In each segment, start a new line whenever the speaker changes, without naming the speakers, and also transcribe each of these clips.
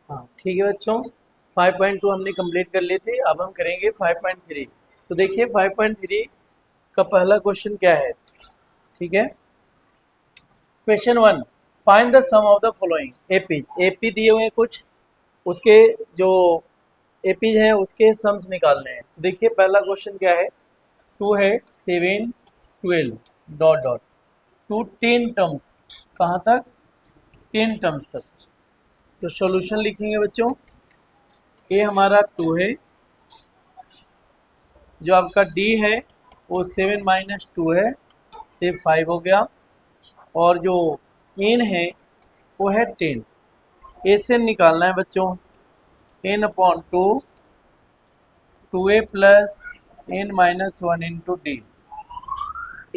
हाँ ठीक है बच्चों, 5.2 हमने कंप्लीट कर ली थी। अब हम करेंगे 5.3। तो देखिए 5.3 का पहला क्वेश्चन क्या है। ठीक है, question 1, find the sum of the following AP. AP दिए हुए हैं कुछ, उसके जो एपी है उसके सम्स निकालने हैं। तो देखिए पहला क्वेश्चन क्या है, 2 है 7 12 डॉट डॉट टू 10 टर्म्स, कहाँ तक, 10 टर्म्स तक। तो सॉल्यूशन लिखेंगे बच्चों, ये हमारा 2 है, जो आपका डी है वो 7 - 2 है, ये 5 हो गया, और जो एन है वो है 10। ए से निकालना है बच्चों, n/2 2a plus n-1 × d।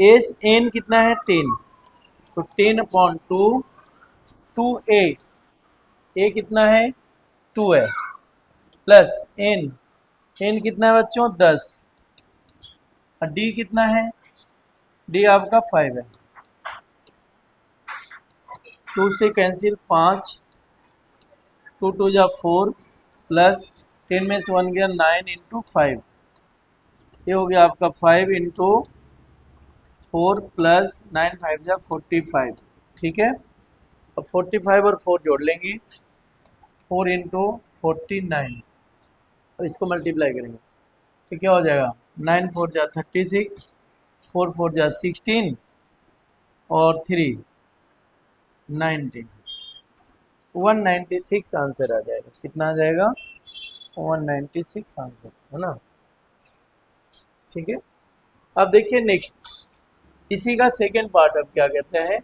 S N कितना है 10, तो 10/2 2a, ए कितना है 2 है, प्लस एन, एन कितना है बच्चों 10, और डी कितना है, डी आपका 5 है। 2 से कैंसिल 5, 2 2 जा 4, प्लस 10 में से 1 गया 9 × 5, ये हो गया आपका 5 × 4 प्लस 9 5 जा 45। ठीक है, अब 45 और 4 जोड़ लेंगे, 4 × 49, और इसको मल्टीप्लाई करेंगे तो क्या हो जाएगा, 9 4 जा 36, 4 4 जा 16, और 3 19, 196 आंसर आ जाएगा। कितना आ जाएगा, 196 आंसर, है ना। ठीक है, अब देखिए नेक्स्ट, इसी का सेकेंड पार्ट अब क्या कहते हैं।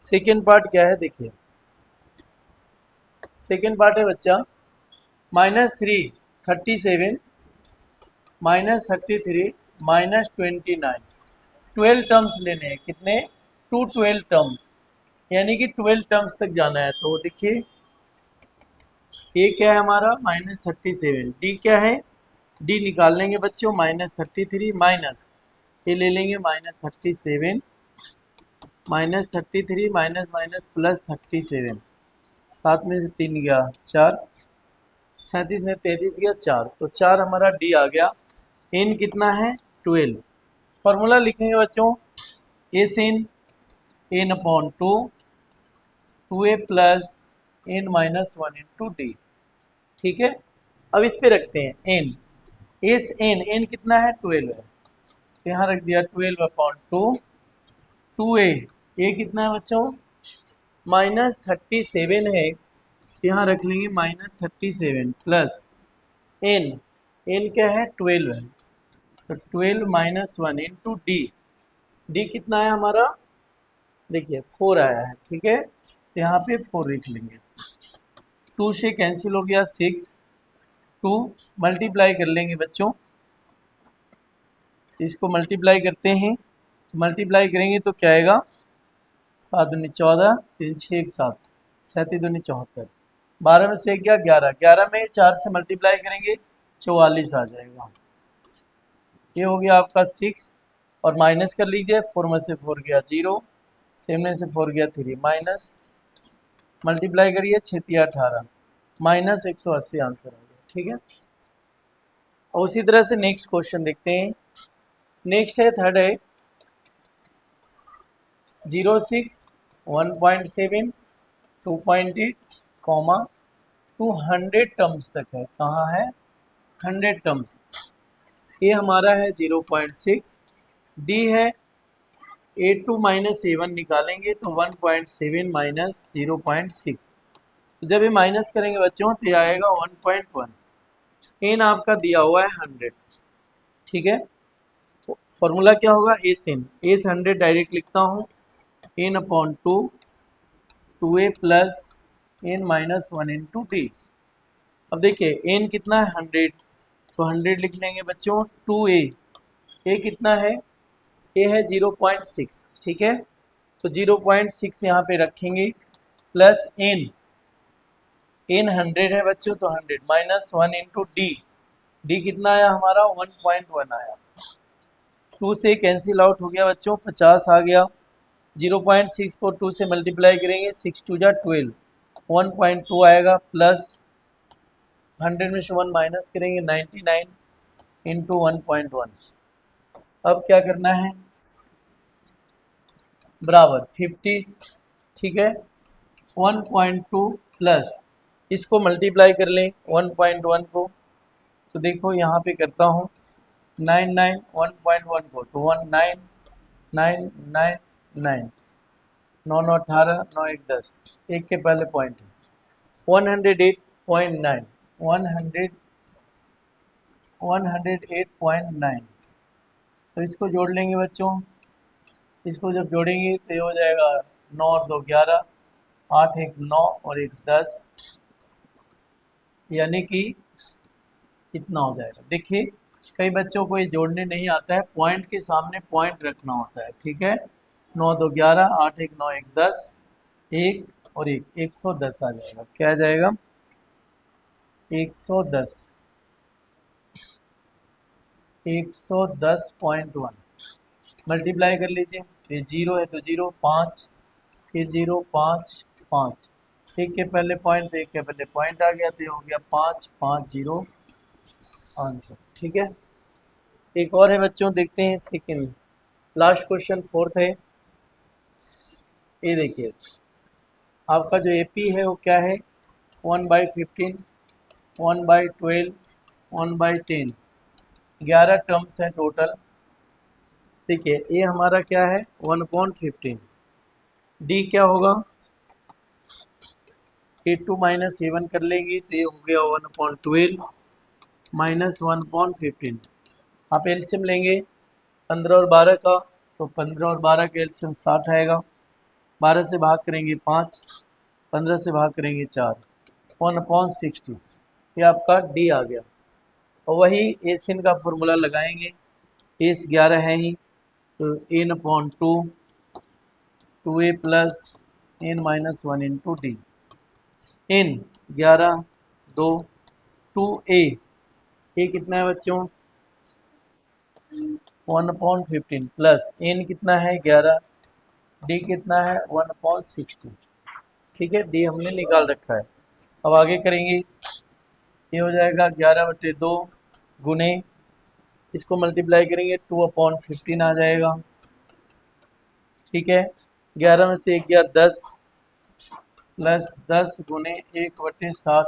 सेकेंड पार्ट क्या है देखिए, सेकेंड पार्ट है बच्चा -3 37 -33 -29, 12 टर्म्स लेने हैं। कितने, 12 टर्म्स, यानी कि 12 टर्म्स तक जाना है। तो देखिए ए क्या है हमारा -37, डी क्या है, डी निकाल लेंगे बच्चों, -33 माइनस, ये ले लेंगे -37 -33 माइनस माइनस प्लस 37, 7 में से 3 गया 4, 37 में 33 गया 4, तो 4 हमारा डी आ गया। एन कितना है 12। फॉर्मूला लिखेंगे बच्चों, S N, n/2 2a plus n-1 × d। ठीक है, अब इस पे रखते हैं एन, एस एन, एन कितना है 12 है, तो यहाँ रख दिया 12/2, 2a, ए कितना है बच्चों -37 है, यहाँ रख लेंगे -37 प्लस एन, एन क्या है 12 है, तो 12-1 × डी, डी कितना है हमारा, देखिए 4 आया है। ठीक है, तो यहाँ पे 4 लिख लेंगे, 2 से कैंसिल हो गया 6, 2 मल्टीप्लाई कर लेंगे बच्चों, इसको मल्टीप्लाई करते हैं, तो मल्टीप्लाई करेंगे तो क्या आएगा, 7 दूनी 14, 3 6 7, 37 दूनी 74, 12 में से 1 गया 11, 11 में 4 से मल्टीप्लाई करेंगे 44 आ जाएगा। ये हो गया आपका 6, और माइनस कर लीजिए, 4 में से 4 गया 0, 7 में से 4 गया 3, माइनस मल्टीप्लाई करिए 6 18, -180 आंसर आ गया। ठीक है, और उसी तरह से नेक्स्ट क्वेश्चन देखते हैं। नेक्स्ट है थर्ड है 0.6 1.7 2.8 200 टर्म्स तक है। कहाँ है, 100 टर्म्स। ये हमारा है 0.6, डी है A2 - A1 निकालेंगे तो 1.7 माइनस 0.6, तो जब ये माइनस करेंगे बच्चों तो ये आएगा 1.1। एन आपका दिया हुआ है 100। ठीक है, तो फॉर्मूला क्या होगा, एस एन, एस 100 डायरेक्ट लिखता हूँ, n/2 2a plus n-1 × d। अब देखिए n कितना है 100, तो 100 लिख लेंगे बच्चों, 2a, a कितना है, a है 0.6। ठीक है, तो 0.6 यहाँ पे रखेंगे, प्लस n, n 100 है बच्चों, तो 100 -1 × d, d कितना आया हमारा 1.1 आया, 2 से कैंसिल आउट हो गया बच्चों, 50 आ गया, 0.6 को 2 से मल्टीप्लाई करेंगे, 6 2 जा 12, 1.2 आएगा प्लस 100 में से 1 माइनस करेंगे 99 इंटू 1.1। अब क्या करना है, बराबर 50, ठीक है। 1.2 प्लस इसको मल्टीप्लाई कर लें 1.1 को, तो देखो यहाँ पे करता हूँ 99 1.1 को, तो 19999 9 9 18 9 1 10, एक के पहले पॉइंट है 108.9 108.9। तो इसको जोड़ लेंगे बच्चों, इसको जब जोड़ेंगे तो ये हो जाएगा 9 और 2 11, 8 1 9 और 1 10, यानी कि इतना हो जाएगा। देखिए कई बच्चों को ये जोड़ने नहीं आता है, पॉइंट के सामने पॉइंट रखना होता है, ठीक है। 9 2 11, 8 1 9 1 10, 1 और 1 110 आ जाएगा। क्या आ जाएगा, 110 110.1 मल्टीप्लाई कर लीजिए, ये 0 है तो 0 5, फिर 0 5 5, एक के पहले पॉइंट, एक के पहले पॉइंट आ गया तो ये हो गया 5 5 0 आंसर, ठीक है। एक और है बच्चों, देखते हैं सेकंड लास्ट क्वेश्चन फोर्थ है। ये देखिए आपका जो एपी है वो क्या है, 1/15 1/12 1/10, 11 टर्म्स हैं टोटल। देखिए ये हमारा क्या है 1/15, डी क्या होगा 8 माइनस 7 कर लेंगे तो ये हो गया 1/12 माइनस 1/15। आप एलसीएम लेंगे 15 और 12 का, तो 15 और 12 का एलसीएम 60 आएगा। 12 से भाग करेंगे 5, 15 से भाग करेंगे 4, 1/60, ये आपका डी आ गया। और वही एसिन का फॉर्मूला लगाएंगे, एस 11 है ही तो n/2 2a plus n-1 into D, n 11 2 2a, ए कितना है बच्चों 1/15 प्लस n कितना है 11, डी कितना है 1/60, ठीक है। डी हमने निकाल रखा है। अब आगे करेंगे, ये हो जाएगा 11/2 गुने, इसको मल्टीप्लाई करेंगे 2/15 आ जाएगा, ठीक है। 11 में से 1 गया 10 प्लस 10 गुने 1/60,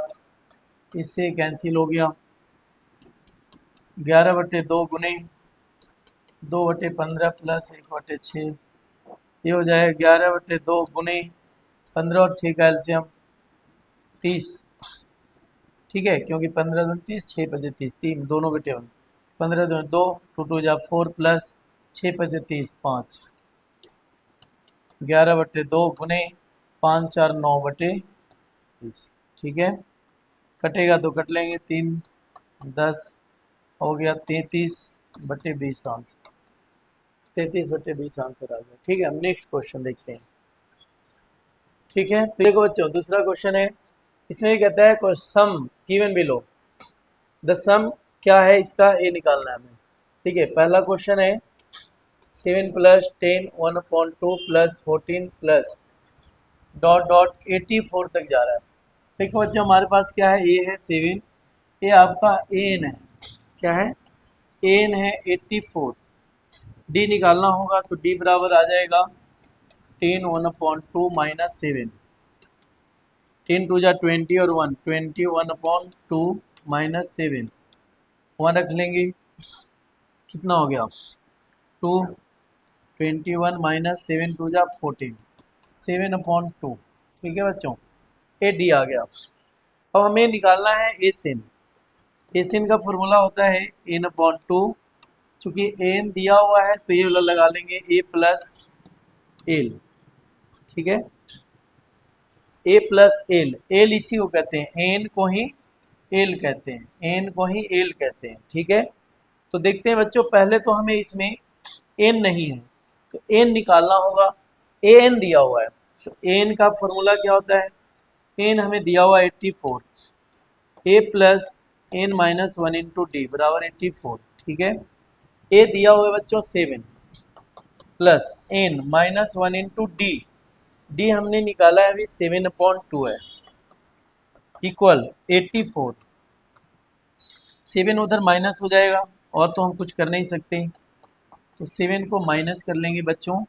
इससे कैंसिल हो गया। 11/2 गुने 2/15 प्लस 1/6, ये हो जाएगा 11/2 गुने 15 और 6 का एलसीएम 30, ठीक है, क्योंकि 15 दूनी 30 6 पचे 30 3 दोनों बटे 1, 15 दूनी 2 2 2 जा 4 प्लस 6 पचे 30 5, 11/2 गुने 5 4 9/30, ठीक है। कटेगा तो कट लेंगे 3 10 हो गया 33/20 आंसर, 33/20 आंसर आ गया, ठीक है। हम नेक्स्ट क्वेश्चन देखते हैं, ठीक है। तो देखो बच्चों दूसरा क्वेश्चन है, इसमें कहता है सम गिवन बिलो, द सम क्या है इसका ये निकालना है हमें, ठीक है। पहला क्वेश्चन है 7 + 10 1/2 + 14 प्लस डॉट डॉट 84 तक जा रहा है। देखो बच्चों हमारे पास क्या है, ए है 7, ये आपका एन है, क्या है एन है 84, डी निकालना होगा तो डी बराबर आ जाएगा 10 1/2 माइनस 7, 10 2 जा 20 और 1 20 1/2 माइनस 7, 1 रख लेंगे, कितना हो गया 2 21 माइनस 7 2 जा 14 7/2, ठीक है बच्चों, ए डी आ गया। अब हमें निकालना है एसिन, एसिन का फॉर्मूला होता है n/2, चूंकि एन दिया हुआ है तो ये वाला लगा लेंगे a प्लस एल, ठीक है, a प्लस एल, एल इसी को कहते हैं, एन को ही एल कहते हैं, एन को ही एल कहते हैं, ठीक है। तो देखते हैं बच्चों, पहले तो हमें इसमें एन नहीं है तो एन निकालना होगा, ए एन दिया हुआ है तो एन का फॉर्मूला क्या होता है, एन हमें दिया हुआ 84, ए प्लस n-1 इंटू डी बराबर 84, ठीक है। ए दिया हुआ है बच्चों 7 plus n-1 into D, D हमने निकाला है अभी 7/2 है, इक्वल 84। 7 उधर माइनस हो जाएगा और तो हम कुछ कर नहीं सकते, तो 7 को माइनस कर लेंगे बच्चों।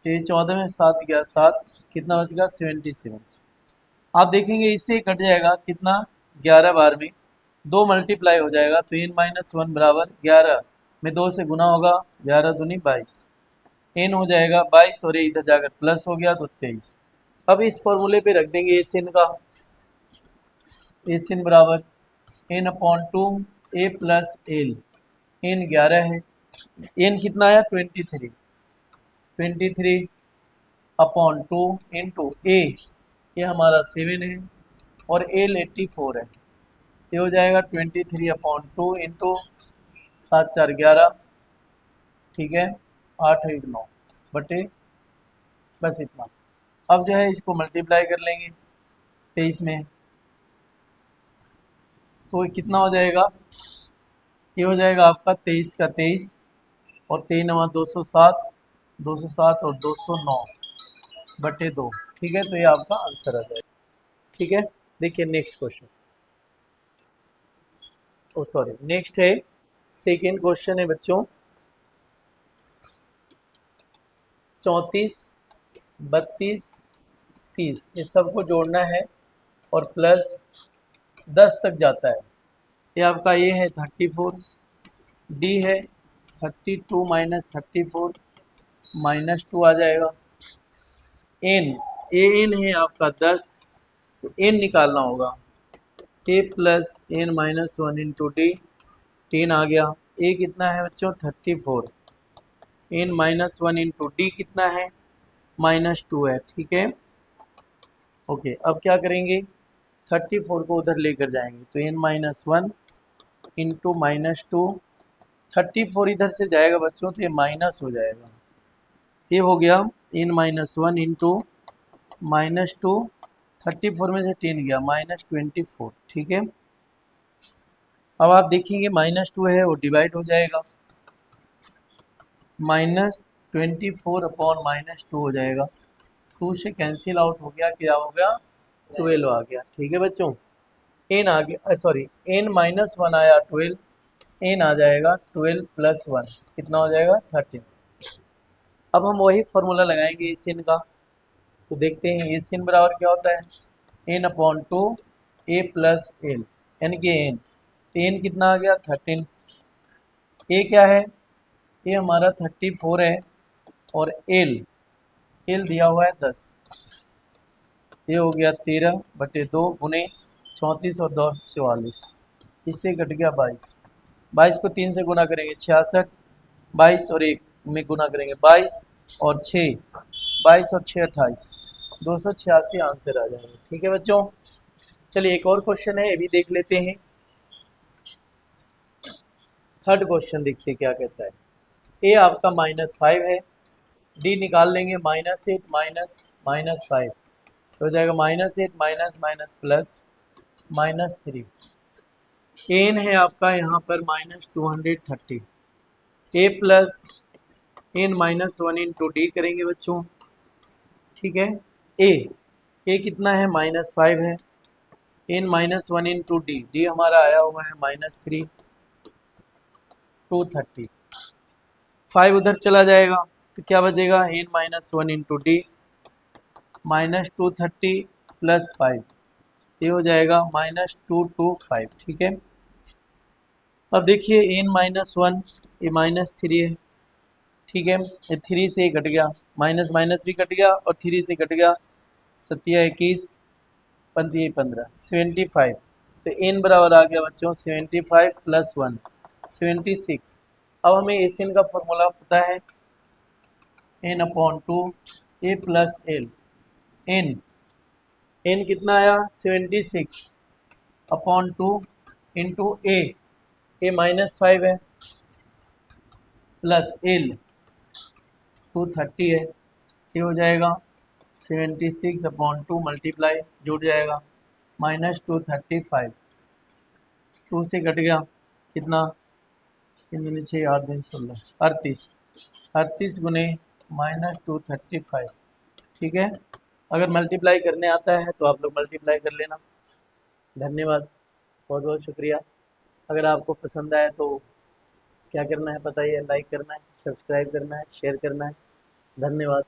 ये 14 में 7 गया 7, कितना बचेगा 77। आप देखेंगे इससे कट जाएगा कितना 11 बार में 2 मल्टीप्लाई हो जाएगा, तो n-1 बराबर 11 में 2 से गुना होगा, 11 दूनी 22, n हो जाएगा 22 और ये इधर जाकर प्लस हो गया तो 23। अब इस फॉर्मूले पे रख देंगे एस का, एस बराबर n/2 a plus L. n 11 है, n कितना आया 23, 23/2 इंटू ए, ये हमारा 7 है और एल 84 है, ये हो जाएगा 23/2 इंटू 7 4 11, ठीक है 8 1 9 बटे, बस इतना। अब जो है इसको मल्टीप्लाई कर लेंगे 23 में, तो कितना हो जाएगा, ये हो जाएगा आपका 23 का 23 और 23 9 207, 207 और 209 बटे 2, ठीक है, तो ये आपका आंसर आ जाएगा। ठीक है, देखिए नेक्स्ट क्वेश्चन, ओ सॉरी नेक्स्ट है सेकेंड क्वेश्चन है बच्चों, 34 32 30 ये सबको जोड़ना है और प्लस 10 तक जाता है। ये आपका ये है 34, डी है 32 माइनस 34 -2 आ जाएगा, एन एन है आपका 10, तो एन निकालना होगा, ए प्लस n-1 इंटू डी, 10 आ गया, ए कितना है बच्चों 34, n-1 इंटू डी कितना है -2 है, ठीक है ओके। अब क्या करेंगे 34 को उधर लेकर जाएंगे, तो n-1 इंटू -2, 34 इधर से जाएगा बच्चों तो ये माइनस हो जाएगा, ये हो गया n-1 इंटू -2, 34 में से 10 गया -24, ठीक है। अब आप देखेंगे -2 है वो डिवाइड हो जाएगा, -24/-2 हो जाएगा, 2 से कैंसिल आउट हो गया, क्या हो गया 12 आ गया, ठीक है बच्चों। n आ गया, सॉरी n-1 आया 12, n आ जाएगा 12 + 1 कितना हो जाएगा 13। अब हम वही फॉर्मूला लगाएंगे इस n का, तो देखते हैं इस n बराबर क्या होता है, n/2 a plus L, n के n, तो n कितना आ गया 13, a क्या है, ये हमारा 34 है और एल दिया हुआ है 10, ये हो गया 13/2 गुने 34 और 2 44, इससे घट गया 22, 22 को 3 से गुना करेंगे 66, 22 और 1 में गुना करेंगे 22 और 6, 22 और 6 28, 286 आंसर आ जाएगा, ठीक है बच्चों। चलिए एक और क्वेश्चन है, ये भी देख लेते हैं। थर्ड क्वेश्चन देखिए क्या कहता है, ए आपका -5 है, डी निकाल लेंगे -8 -5, तो हो जाएगा -8 माइनस प्लस -3, एन है आपका यहाँ पर -230, ए प्लस n-1 इंटू डी करेंगे बच्चों, ठीक है। ए कितना है -5 है, n-1 इंटू डी, डी हमारा आया हुआ है -3, 230, 5 उधर चला जाएगा तो क्या बचेगा n-1 इंटू डी -230 + 5, ये हो जाएगा -225, ठीक है। अब देखिए n-1 ये -3 है, ठीक है, ये 3 से कट गया, माइनस भी कट गया और 3 से कट गया, 7 21 15 15 75, तो n बराबर आ गया बच्चों 75 + 1 76। अब हमें एस एन का फॉर्मूला पता है, n/2 a plus L, n कितना आया 76/2 इंटू ए -5 है प्लस एल 230 है, ये हो जाएगा 76/2 मल्टीप्लाई जुड़ जाएगा -235, 2 से कट गया कितना 3 दूनी 6 8 दिन 16 38 गुने -235, ठीक है। अगर मल्टीप्लाई करने आता है तो आप लोग मल्टीप्लाई कर लेना, धन्यवाद, बहुत बहुत शुक्रिया। अगर आपको पसंद आया तो क्या करना है पता ही है, लाइक करना है, सब्सक्राइब करना है, शेयर करना है। धन्यवाद।